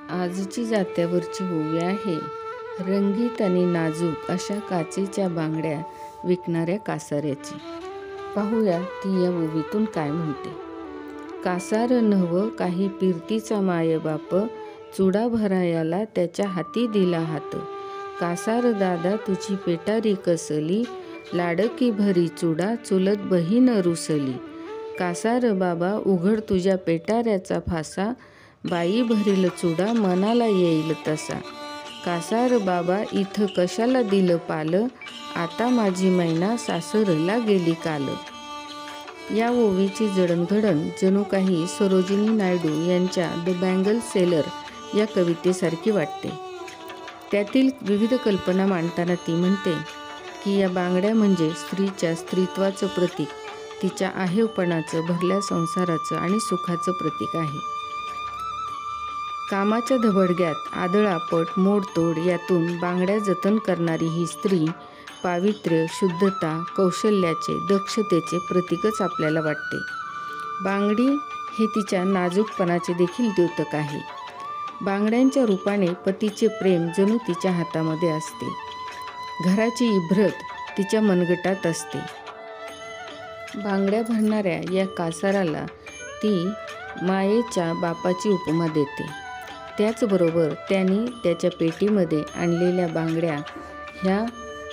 आजची जात्यावरची ओवी आहे रंगीत आणि नाजूक अशा काचेच्या बांगड्या विकणाऱ्या कासाऱ्याची. पाहूया ती या ओवीतून काय म्हणते. कासार नव्ह काही पिरतीचा मायबाप, चुडा भरायाला त्याच्या हाती दिला हात. कासार दादा तुझी पेटारी कसली, लाडकी भरी चुडा चुलत बहीण रुसली. कासार बाबा उघड तुझ्या पेटाऱ्याचा फासा, बाई भरील चुडा मनाला येईल तसा. कासार बाबा इथं कशाला दिलं पाल, आता माझी मैना सासरला गेली काल. या ओवीची जडणघडण जणू काही सरोजिनी नायडू यांच्या द बँगल सेलर या कवितेसारखी वाटते. त्यातील विविध कल्पना मांडताना ती म्हणते की या बांगड्या म्हणजे स्त्रीच्या स्त्रीत्वाचं प्रतीक, तिच्या आहेवपणाचं, भरल्या संसाराचं आणि सुखाचं प्रतीक आहे. कामाच्या धबडग्यात आदळापट मोडतोड यातून बांगड्या जतन करणारी ही स्त्री पावित्र्य, शुद्धता, कौशल्याचे, दक्षतेचे प्रतीकच आपल्याला वाटते. बांगडी हे तिच्या नाजूकपणाचे देखील द्योतक आहे. बांगड्यांच्या रूपाने पतीचे प्रेम जणू तिच्या हातामध्ये असते. घराची इभ्रत तिच्या मनगटात असते. बांगड्या भरणाऱ्या या कासाराला ती मायेच्या बापाची उपमा देते. त्याचबरोबर त्यांनी त्याच्या पेटीमध्ये आणलेल्या बांगड्या ह्या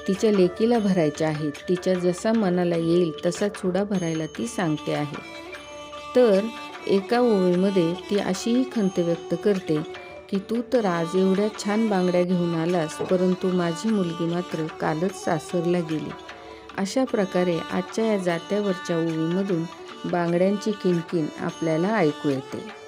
तिच्या लेकीला भरायच्या आहेत. तिच्या जसा मनाला येईल तसा चुडा भरायला ती सांगते आहे. तर एका ओवीमध्ये ती अशीही खंत व्यक्त करते की तू तर आज एवढ्या छान बांगड्या घेऊन आलास, परंतु माझी मुलगी मात्र कालच सासरला गेली. अशा प्रकारे आजच्या या जात्यावरच्या ओवीमधून बांगड्यांची किणकिण आपल्याला ऐकू येते.